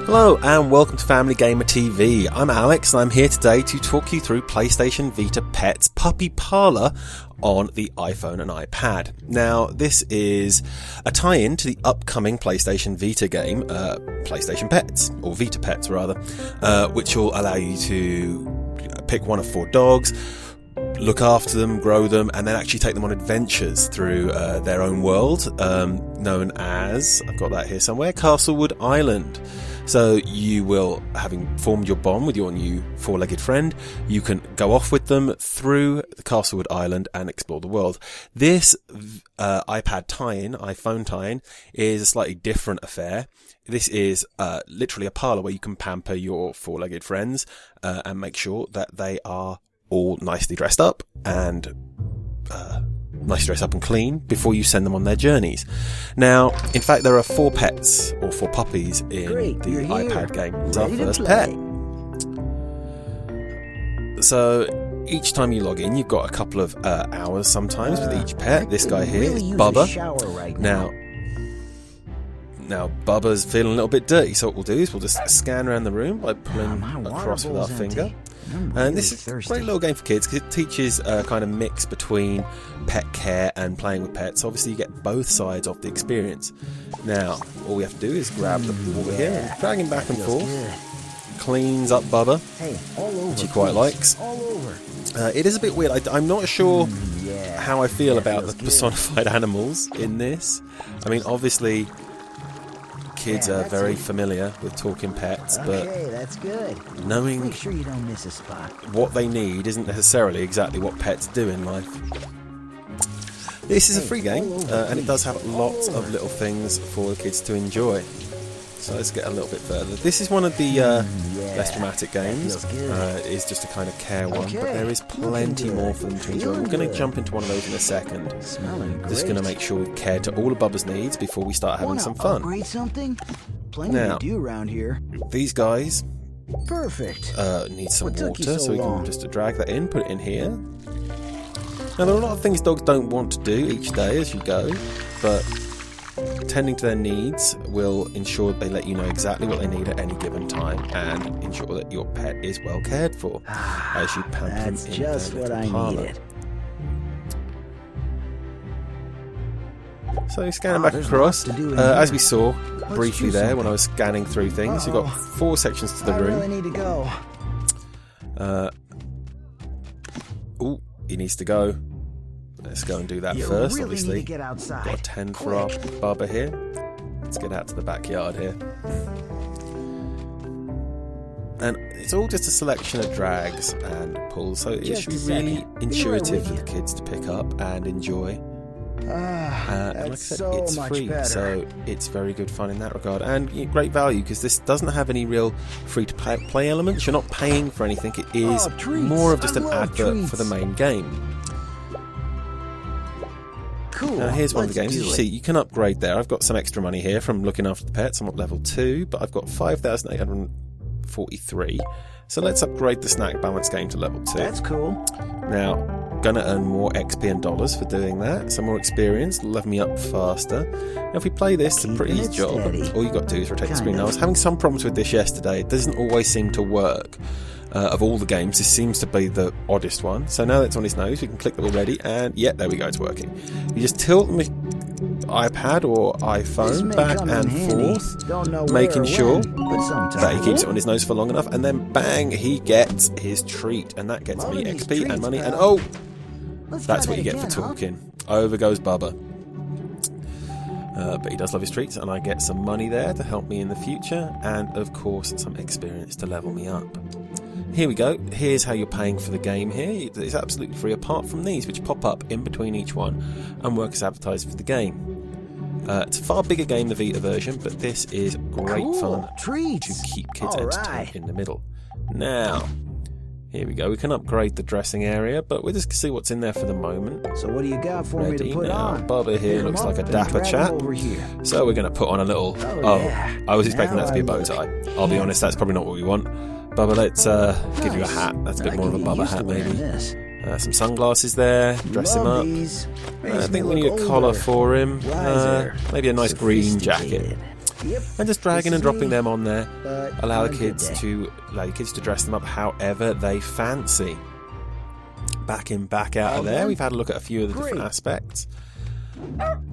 Hello and welcome to Family Gamer TV. I'm Alex and I'm here today to talk you through PlayStation Vita Pets Puppy Parlour on the iPhone and iPad. Now, this is a tie-in to the upcoming PlayStation Vita game, PlayStation Pets, or Vita Pets rather, which will allow you to pick one of 4 dogs, look after them, grow them, and then actually take them on adventures through their own world, known as, I've got that here somewhere, Castlewood Island. So you will, having formed your bond with your new 4-legged friend, you can go off with them through the Castlewood Island and explore the world. This iPad tie-in, iPhone tie-in, is a slightly different affair. This is literally a parlour where you can pamper your 4-legged friends and make sure that they are all nicely dressed up and clean before you send them on their journeys. Now, in fact, there are 4 pets or 4 puppies in the iPad game. It's our first pet. So each time you log in, you've got a couple of hours sometimes with each pet. This guy here is Bubba. Now Bubba's feeling a little bit dirty, so what we'll do is we'll just scan around the room by pulling across with our finger. And this is a great little game for kids because it teaches a kind of mix between pet care and playing with pets. Obviously, you get both sides of the experience. Now, all we have to do is grab the water here and drag him back and forth. Cleans up Bubba, which he quite likes. It is a bit weird. I'm not sure how I feel about the personified animals in this. I mean, obviously, kids are very familiar with talking pets, but knowing what they need isn't necessarily exactly what pets do in life. This is a free game, and it does have lots of little things for the kids to enjoy. So let's get a little bit further. This is one of the less dramatic games. It is just a kind of care one, but there is plenty more for them to enjoy. We're going to jump into one of those in a second. Just going to make sure we care to all of Bubba's needs before we start having some fun. Now, these guys need some water, so we can just drag that in, put it in here. Now, there are a lot of things dogs don't want to do each day as you go, but tending to their needs will ensure that they let you know exactly what they need at any given time and ensure that your pet is well cared for as you pamper them in their little parlour. So scanning back across, as we saw briefly there when I was scanning through things, you've got 4 sections to the room. Oh, he needs to go. Let's go and do that first, obviously. Got a 10 for our Bubba here. Let's get out to the backyard here. And it's all just a selection of drags and pulls, so it should be really intuitive for the kids to pick up and enjoy. And like I said, it's free, so it's very good fun in that regard. And great value, because this doesn't have any real free-to-play elements. You're not paying for anything. It is more of just an advert for the main game. Now here's one of the games. As you see, you can upgrade there. I've got some extra money here from looking after the pets. I'm at level 2, but I've got 5,843. So let's upgrade the snack balance game to level 2. That's cool. Now, gonna earn more XP and dollars for doing that. Some more experience, level me up faster. Now if we play this, it's a pretty easy job. All you got to do is rotate the screen. Now I was having some problems with this yesterday. It doesn't always seem to work. Of all the games, this seems to be the oddest one. So now that it's on his nose, we can click that we're ready, and yeah, there we go, it's working. You just tilt the iPad or iPhone back and forth, making sure that he keeps it on his nose for long enough, and then bang, he gets his treat, and that gets me XP and money, and oh, that's what you get for talking. Over goes Bubba. But he does love his treats, and I get some money there to help me in the future, and of course some experience to level me up. Here we go. Here's how you're paying for the game here. It's absolutely free apart from these, which pop up in between each one and work as advertised for the game. It's a far bigger game, the Vita version, but this is great fun to keep kids entertained in the middle. Now, here we go. We can upgrade the dressing area, but we'll just see what's in there for the moment. So what do you got for me to put on? Bubba here looks like a dapper chap. So we're going to put on a little... I was expecting that to be a bow tie. I'll be honest, that's probably not what we want. Bubba, let's give you a hat. That's a bit more of a Bubba hat, maybe. Some sunglasses there. Dress him up. I think we need a collar for him. Maybe a nice green jacket. and just dragging and dropping them on there. Allow your kids to dress them up however they fancy. Back in, back out of there. We've had a look at a few of the different aspects.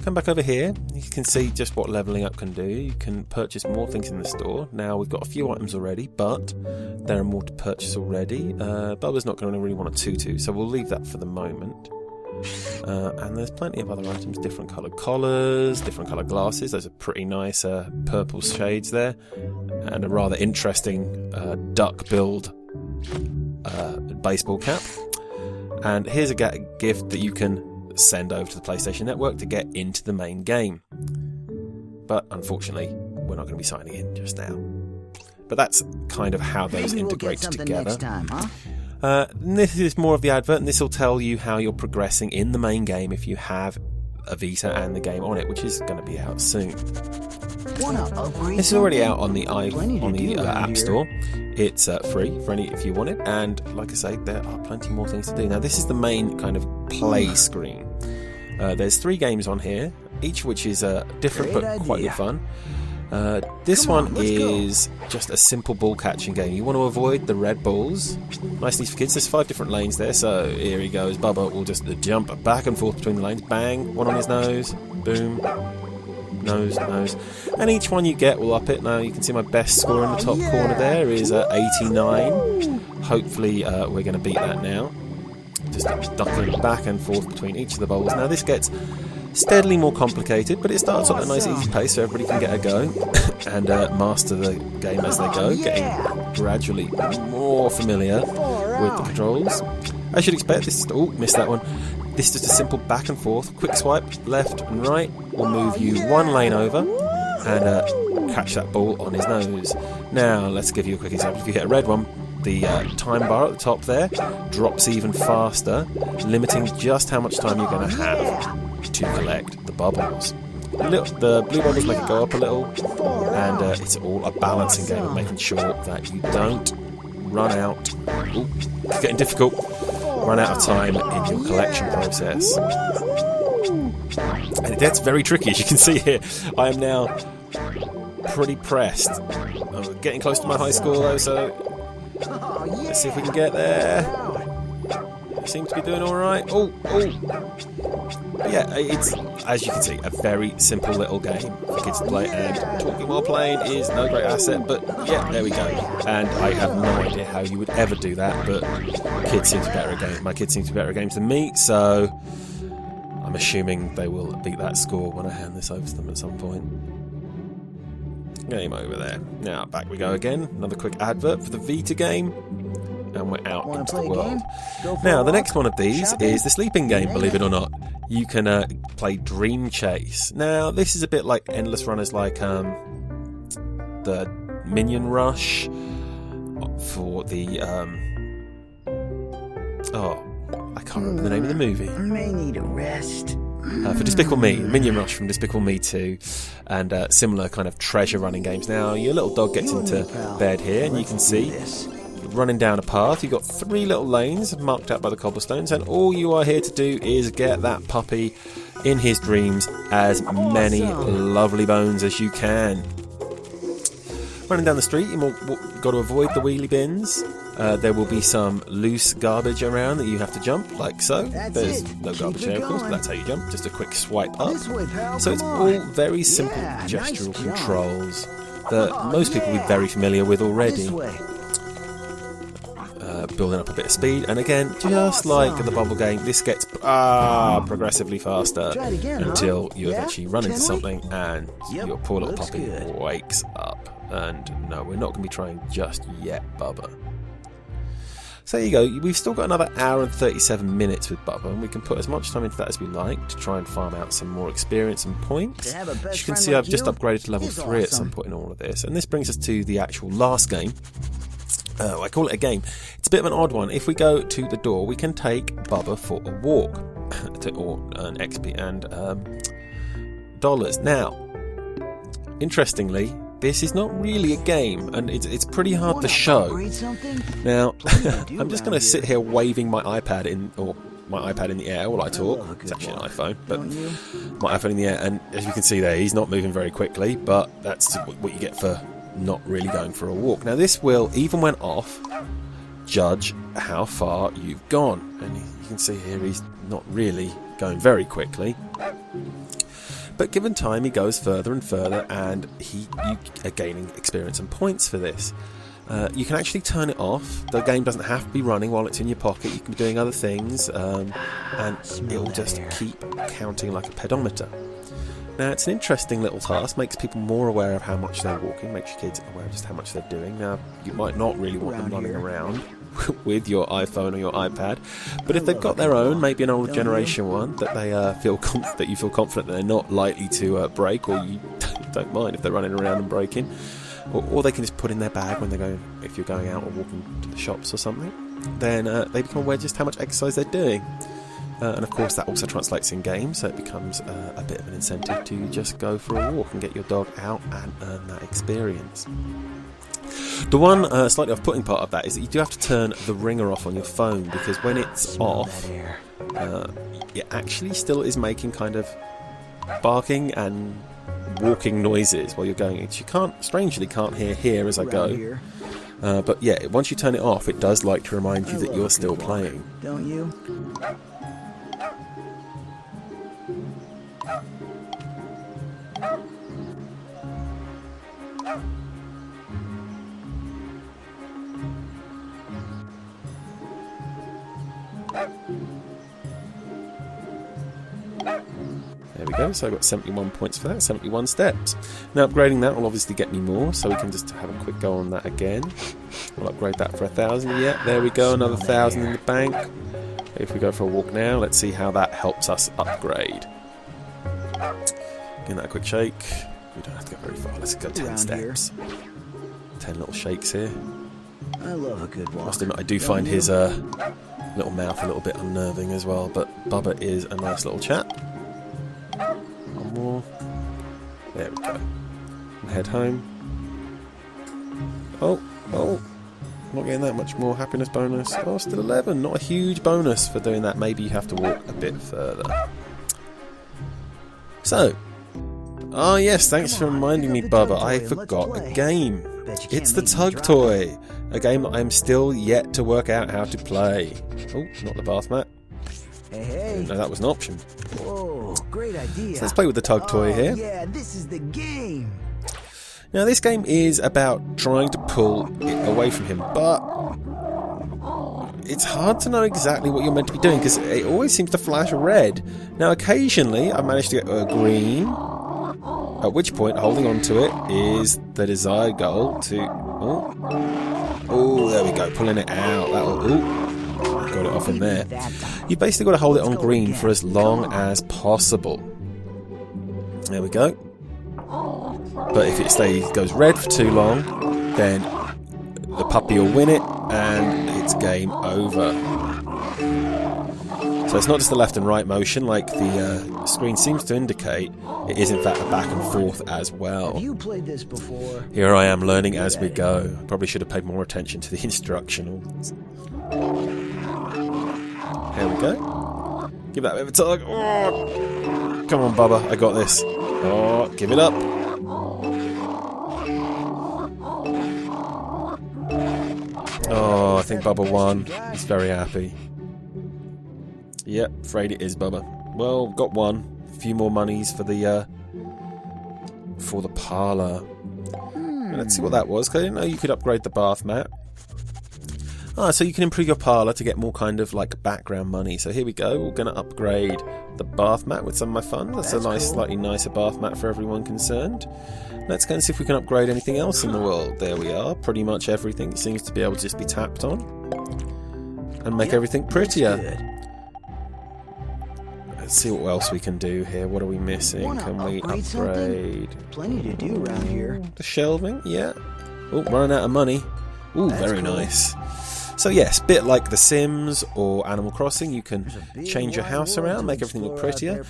Come back over here. You can see just what leveling up can do. You can purchase more things in the store. Now we've got a few items already, but there are more to purchase already. Bubba's not going to really want a tutu, so we'll leave that for the moment. And there's plenty of other items, different coloured collars, different coloured glasses. Those are pretty nice purple shades there, and a rather interesting duck-billed baseball cap. And here's a gift that you can send over to the PlayStation Network to get into the main game. But unfortunately, we're not going to be signing in just now. But that's kind of how those integrate together. This is more of the advert, and this will tell you how you're progressing in the main game if you have a Vita and the game on it, which is going to be out soon. This is already out on the App Store. It's free for any if you want it, and like I say, there are plenty more things to do. Now, this is the main kind of play screen. There's 3 games on here, each of which is different but quite good fun. This one is just a simple ball catching game. You want to avoid the red balls. Nice and easy for kids. There's 5 different lanes there, so here he goes. Bubba will just jump back and forth between the lanes. Bang, one on his nose. Boom. Nose. And each one you get will up it. Now you can see my best score in the top corner there is 89. Hopefully we're going to beat that now. Just ducking back and forth between each of the bowls. Now this gets steadily more complicated, but it starts at a nice easy pace so everybody can get a go and master the game as they go, getting gradually more familiar with the controls. As you'd expect, this is... Oh, missed that one. This is just a simple back and forth, quick swipe, left and right, will move you one lane over and catch that ball on his nose. Now, let's give you a quick example. If you hit a red one, the time bar at the top there drops even faster, limiting just how much time you're going to have to collect the bubbles. The blue bubbles make it go up a little, and it's all a balancing game of making sure that you don't run out. Ooh, it's getting difficult. Run out of time in your collection process. And it gets very tricky, as you can see here. I am now pretty pressed. I'm getting close to my high score though, so let's see if we can get there. Seem to be doing alright. Oh! Yeah, it's, as you can see, a very simple little game for kids to play, and talking while playing is no great asset, but yeah, there we go. And I have no idea how you would ever do that, but kids seem to be better at games. My kids seem to be better at games than me, so I'm assuming they will beat that score when I hand this over to them at some point. Game over there. Now, back we go again. Another quick advert for the Vita game. And we're out into the world. Now, the next one of these is the sleeping game, believe it or not. You can play Dream Chase. Now, this is a bit like Endless Runners, like the Minion Rush for the... I can't remember the name of the movie. I may need a rest. For Despicable Me, Minion Rush from Despicable Me 2, and similar kind of treasure running games. Now, your little dog gets into bed here, and you can see... running down a path, you've got 3 little lanes marked out by the cobblestones, and all you are here to do is get that puppy in his dreams as many lovely bones as you can. Running down the street, you've got to avoid the wheelie bins. There will be some loose garbage around that you have to jump, like so. There's no garbage there, of course, but that's how you jump, just a quick swipe up. So it's all very simple gestural controls that most people will be very familiar with already. Building up a bit of speed, and again, just like the bubble game, this gets progressively faster until you eventually run into something and your poor little puppy wakes up. And no, we're not going to be trying just yet, Bubba. So there you go, we've still got another hour and 37 minutes with Bubba, and we can put as much time into that as we like to try and farm out some more experience and points. As you can see, I've just upgraded to level 3 at some point in all of this, and this brings us to the actual last game. I call it a game. It's a bit of an odd one. If we go to the door, we can take Bubba for a walk or earn XP and dollars. Now, interestingly, this is not really a game, and it's pretty hard to show. Now, I'm just going to sit here waving my iPad in, or my iPad in the air while I talk. It's actually an iPhone, but my iPhone in the air, and as you can see there, he's not moving very quickly, but that's what you get for not really going for a walk. Now this will, even when off, judge how far you've gone, and you can see here he's not really going very quickly, but given time he goes further and further, and you are gaining experience and points for this. You can actually turn it off. The game doesn't have to be running while it's in your pocket. You can be doing other things, and it'll just keep counting like a pedometer. Now, it's an interesting little task, makes people more aware of how much they're walking, makes your kids aware of just how much they're doing. Now, you might not really want them running around with your iPhone or your iPad, but if they've got their own, maybe an older generation one, that they that you feel confident that they're not likely to break, or you don't mind if they're running around and breaking, or they can just put in their bag when they're going, if you're going out or walking to the shops or something, then they become aware just how much exercise they're doing. And of course that also translates in games, so it becomes a bit of an incentive to just go for a walk and get your dog out and earn that experience. The one slightly off-putting part of that is that you do have to turn the ringer off on your phone, because when it's off, it actually still is making kind of barking and walking noises while you're going. You strangely can't hear here as I go. But yeah, once you turn it off, it does like to remind you that you're still playing. Don't you? There we go, so I got 71 points for that, 71 steps. Now upgrading that will obviously get me more, so we can just have a quick go on that again. We'll upgrade that for 1,000, yeah, there we go, another 1,000 in the bank. If we go for a walk now, let's see how that helps us upgrade. Give that a quick shake. We don't have to go very far, let's go 10 steps. 10 little shakes here. I love a good walk. Must admit, I do find his little mouth a little bit unnerving as well, but Bubba is a nice little chap. One more. There we go. And head home. Oh, not getting that much more happiness bonus. Oh, still 11. Not a huge bonus for doing that. Maybe you have to walk a bit further. So, yes, thanks for reminding me, Bubba. I forgot a game. It's the Tug Toy, a game that I'm still yet to work out how to play. Oh, not the bath mat. Hey. No, that was an option. Whoa, great idea. So let's play with the Tug Toy here. Yeah, this is the game. Now this game is about trying to pull it away from him, but it's hard to know exactly what you're meant to be doing, because it always seems to flash red. Now occasionally I managed to get a green, at which point holding on to it is the desired goal to... Oh, there we go, pulling it out. Got it off in there. You've basically got to hold it on green for as long as possible. There we go. But if it goes red for too long, then the puppy will win it and it's game over. So it's not just the left and right motion like the screen seems to indicate. It is in fact a back and forth as well. Have you played this before? Here I am learning as we go. Probably should have paid more attention to the instructionals. There we go. Give that a bit of a tug. Oh, come on, Bubba. I got this. Oh, give it up. Oh, I think Bubba won. He's very happy. Yep, afraid it is, Bubba. Well, got one. A few more monies for the Parlour. Let's see what that was, because I didn't know you could upgrade the bath mat. So you can improve your Parlour to get more kind of like background money. So here we go. We're going to upgrade the bath mat with some of my funds. That's a nice, slightly nicer bath mat for everyone concerned. Let's go and see if we can upgrade anything else in the world. There we are. Pretty much everything seems to be able to just be tapped on and make everything prettier. Let's see what else we can do here. What are we missing? Can we upgrade? Plenty to do around here. The shelving, yeah. Oh, running out of money. Ooh, very nice. So yes, bit like The Sims or Animal Crossing, you can change your house around, make everything look prettier.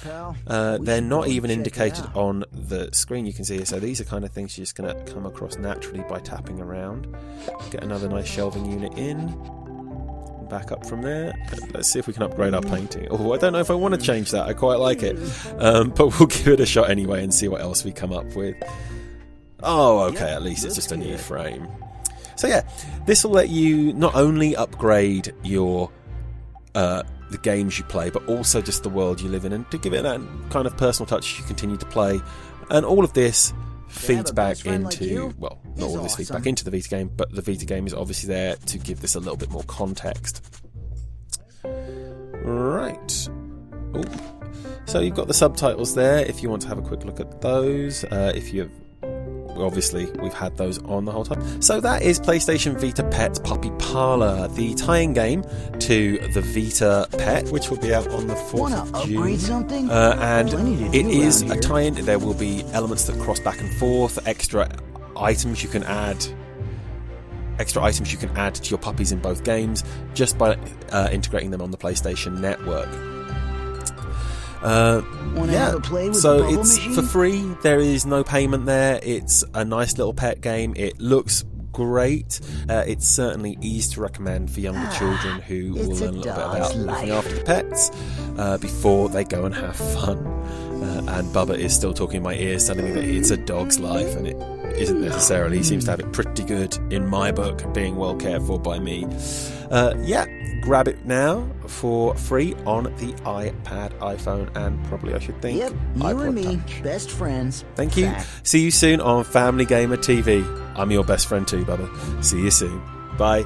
They're not even indicated on the screen, you can see here. So these are kind of things you're just going to come across naturally by tapping around. Get another nice shelving unit in. back up from there. Let's see if we can upgrade our painting. Oh, I don't know if I want to change that. I quite like it. But we'll give it a shot anyway and see what else we come up with. Oh, okay, at least it's just a new frame. So yeah, this will let you not only upgrade your the games you play, but also just the world you live in, and to give it that kind of personal touch as you continue to play. And all of this feeds back into, well, not all of this feeds back into the Vita game, but the Vita game is obviously there to give this a little bit more context. Right. Ooh. So you've got the subtitles there if you want to have a quick look at those. If you obviously we've had those on the whole time. So that is PlayStation Vita Pets Puppy Parlour, the tie-in game to the Vita Pet, which will be out on the 4th of June. And it is a tie-in. There will be elements that cross back and forth, extra items you can add to your puppies in both games just by integrating them on the PlayStation Network. So it's for free. There is no payment there. It's a nice little pet game. It looks great. It's certainly easy to recommend for younger children who will learn a little bit about looking after the pets before they go and have fun. And Bubba is still talking in my ears, telling me that it's a dog's life, and it isn't necessarily. He seems to have it pretty good in my book, being well cared for by me. Grab it now for free on the iPad, iPhone, and probably, I should think, you iPod and me, Touch. best friends. Thank you. See you soon on Family Gamer TV. I'm your best friend too, Bubba. See you soon. Bye.